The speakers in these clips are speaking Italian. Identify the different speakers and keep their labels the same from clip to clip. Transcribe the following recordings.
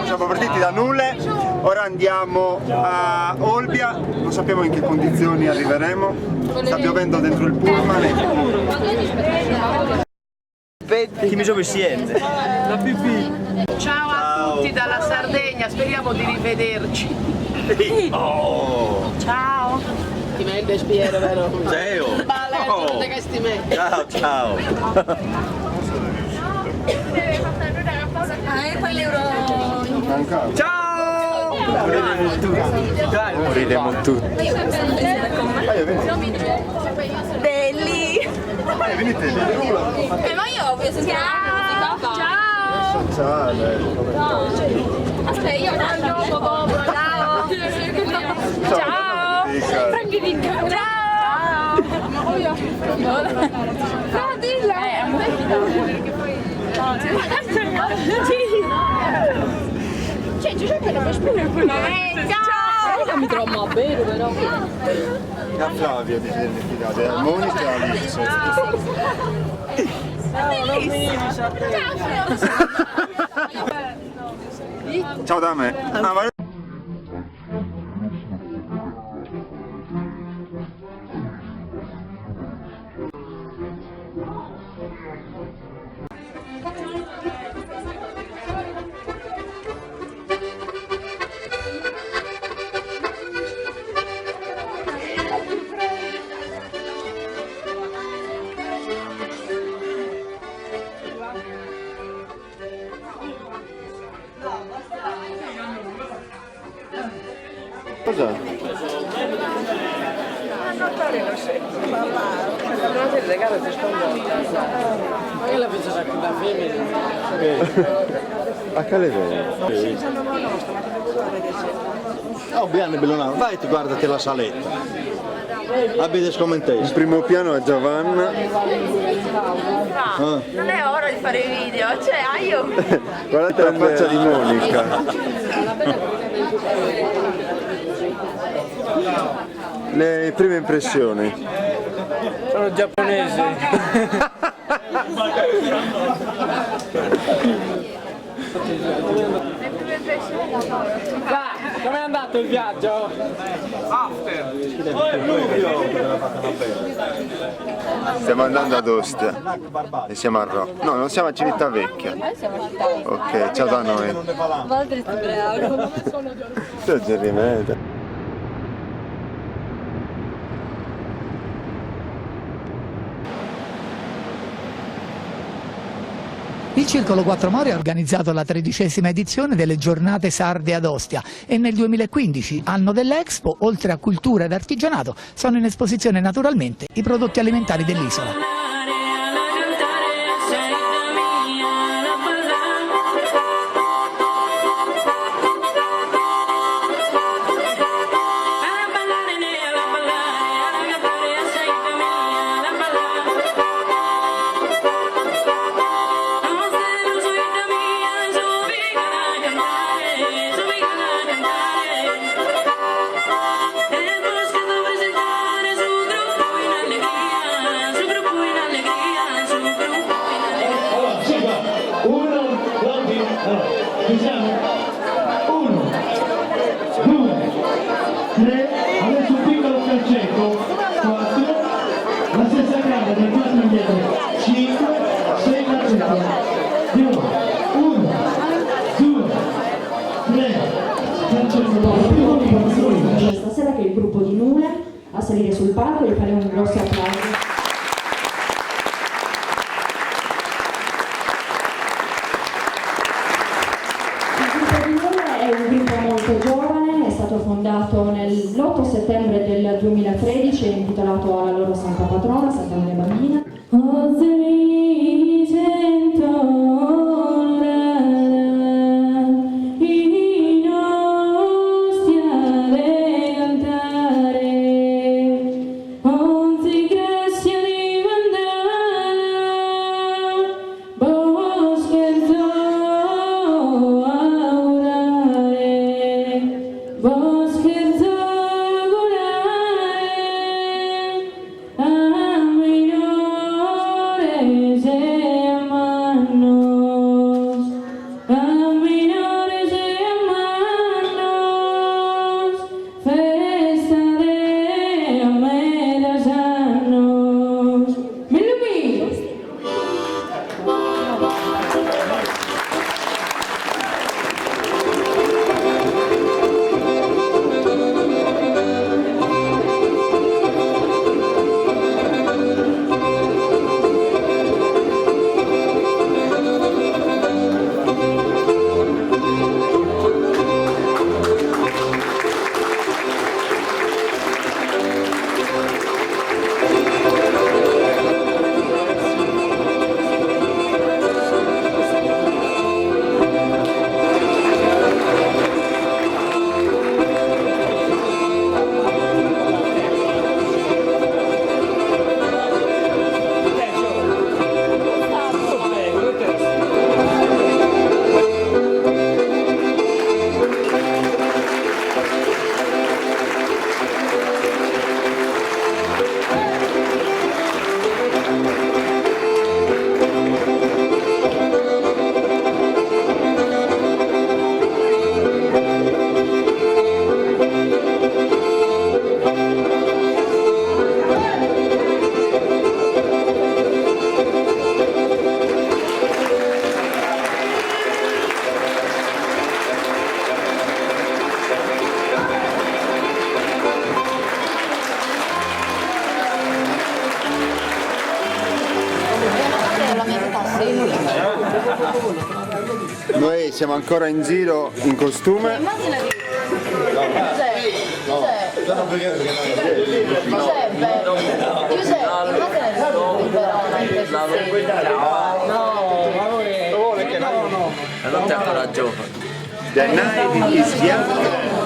Speaker 1: Siamo partiti da Nule, ora andiamo a Olbia, non sappiamo in che condizioni arriveremo, sta piovendo dentro il pullman.
Speaker 2: Chi mi sono siete? La pipì.
Speaker 3: Ciao a tutti dalla Sardegna, speriamo di rivederci.
Speaker 2: Oh.
Speaker 3: Ciao. Ti mette Spiero, vero?
Speaker 2: Ciao. Ciao, ciao.
Speaker 1: Ciao!
Speaker 2: Moriremo tutti.
Speaker 4: Belli!
Speaker 1: Venite!
Speaker 4: Ma io ho visto ciao! Ciao!
Speaker 1: Sociale!
Speaker 4: Aspetta, io dopo! Ciao! Ciao! Tranquillino! Ciao! Ciao! Dilla! Cioè, c'è quello per spiegare. Ciao! Mi trovo a bere, però.
Speaker 1: A Flavia di fidate, a Monica e a Alice. Ciao da me. Cos'è? A Calevere.
Speaker 2: Oh, bene, bellona. Vai, guardati la saletta. Abbiate scommesso.
Speaker 1: Il primo piano è Giovanna.
Speaker 4: Non è ora di fare video, cioè io.
Speaker 1: Guardate la faccia di Monica. Le prime impressioni.
Speaker 5: Sono giapponese. Com'è andato il viaggio?
Speaker 1: Stiamo andando ad Ostia e siamo a Rho. No, non siamo a Civitavecchia. Ok, ciao da noi. Ciao Gerrimede.
Speaker 6: Il Circolo Quattro Mori ha organizzato la 13ª edizione delle Giornate Sarde ad Ostia e nel 2015, anno dell'Expo, oltre a cultura ed artigianato, sono in esposizione naturalmente i prodotti alimentari dell'isola.
Speaker 7: Stasera che il gruppo di Nule a salire sul palco, gli faremo un grosso applauso. È un gruppo molto giovane, è stato fondato l'8 settembre del 2013 e intitolato alla loro santa patrona, Santa Maria Bambina.
Speaker 1: Noi siamo ancora in giro in costume.
Speaker 5: Non ti ha coraggioso.
Speaker 1: The night is young.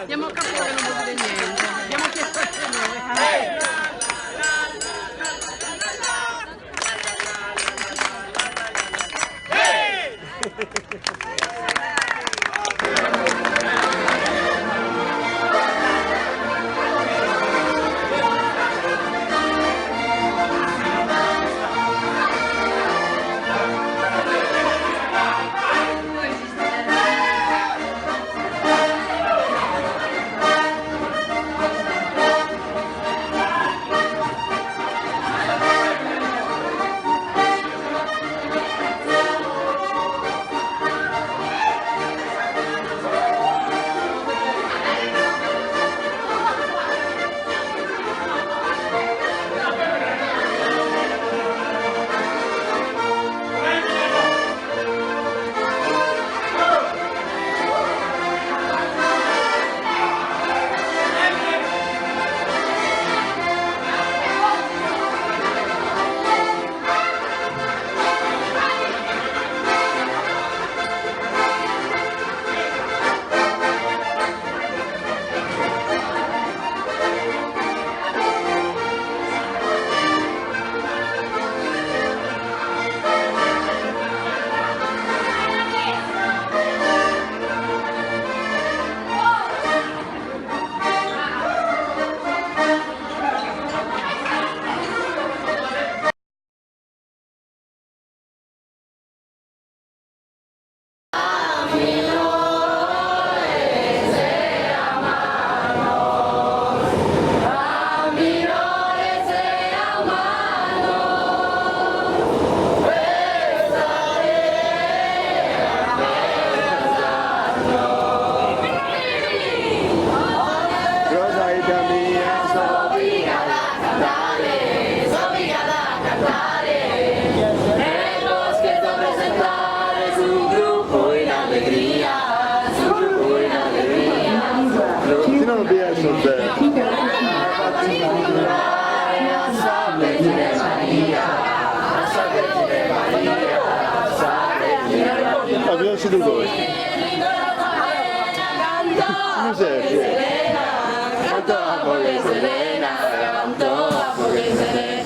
Speaker 3: Abbiamo capito che non vuol dire niente. Abbiamo chiesto il suo nome.
Speaker 1: Abbiamo sido voi. Giuseppe. Canto a voi Selena, canto a voi Selena.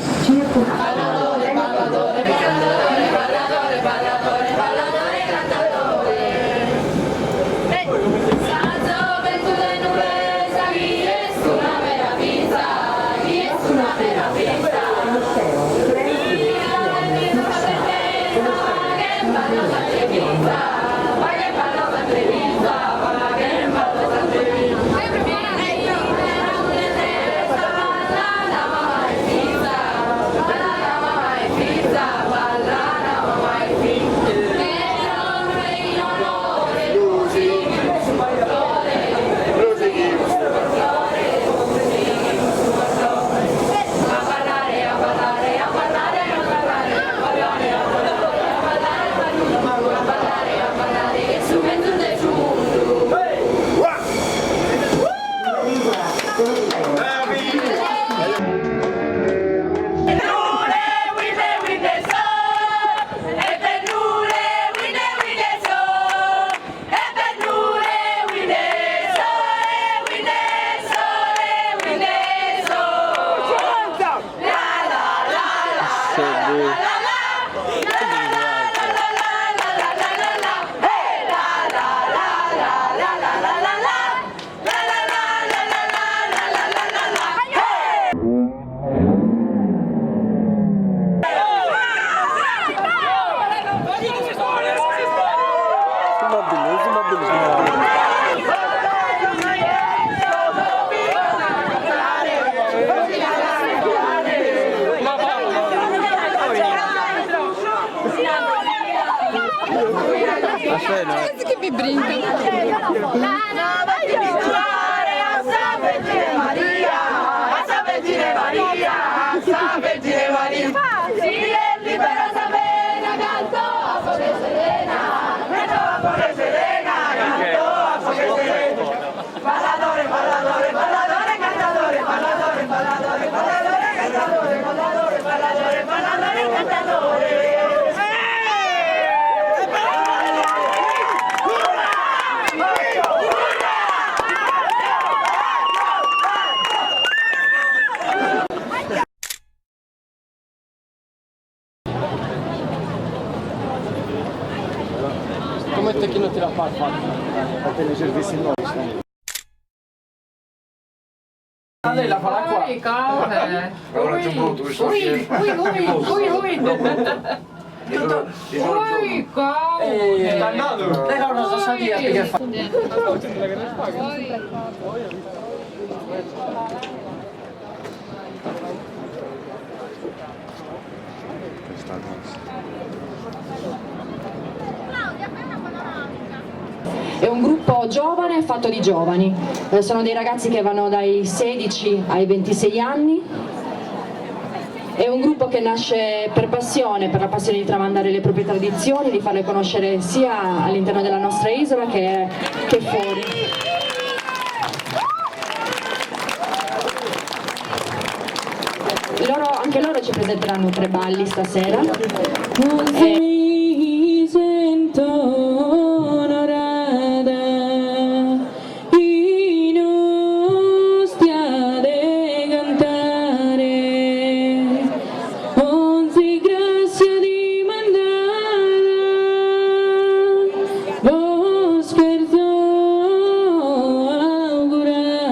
Speaker 4: Che mi brinca.
Speaker 8: Come te chi non ti la fa perché ne servizi noi. Lei la farà qua.
Speaker 5: Ora c'è un brutto questo che
Speaker 8: Sta andando. Lei non so salire che fa.
Speaker 7: È un gruppo giovane fatto di giovani, sono dei ragazzi che vanno dai 16 ai 26 anni, è un gruppo che nasce per passione, per la passione di tramandare le proprie tradizioni, di farle conoscere sia all'interno della nostra isola che fuori. Anche loro ci presenteranno 3 balli stasera. Mi sento onorata in ostia de cantare, onzi grazia di mandata, vos scherzo augurare.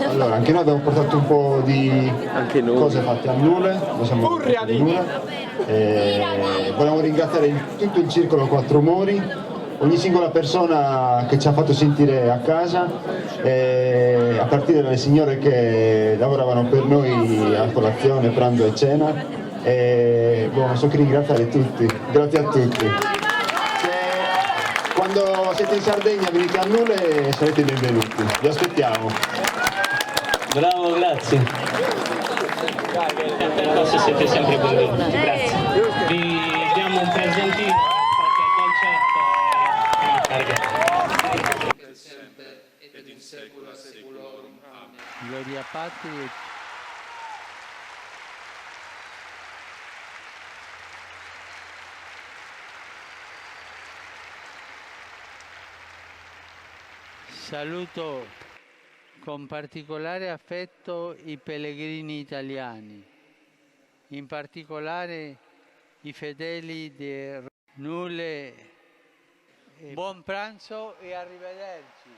Speaker 1: Allora, anche noi abbiamo portato un po' di cose fatte a Nule, noi siamo di Nule. Vogliamo ringraziare tutto il circolo Quattro Mori, ogni singola persona che ci ha fatto sentire a casa, a partire dalle signore che lavoravano per noi a colazione, pranzo e cena. Non so che ringraziare tutti, grazie a tutti. Quando siete in Sardegna venite a Nule sarete benvenuti, vi aspettiamo.
Speaker 9: Bravo, grazie. Forse siete sempre benvenuti, grazie. Vi diamo un presentino, qualche concerto.
Speaker 5: Ed in secula seculorum. Amen.
Speaker 10: Gloria Patri. Saluto con particolare affetto i pellegrini italiani, in particolare i fedeli di Nule. Buon pranzo e arrivederci.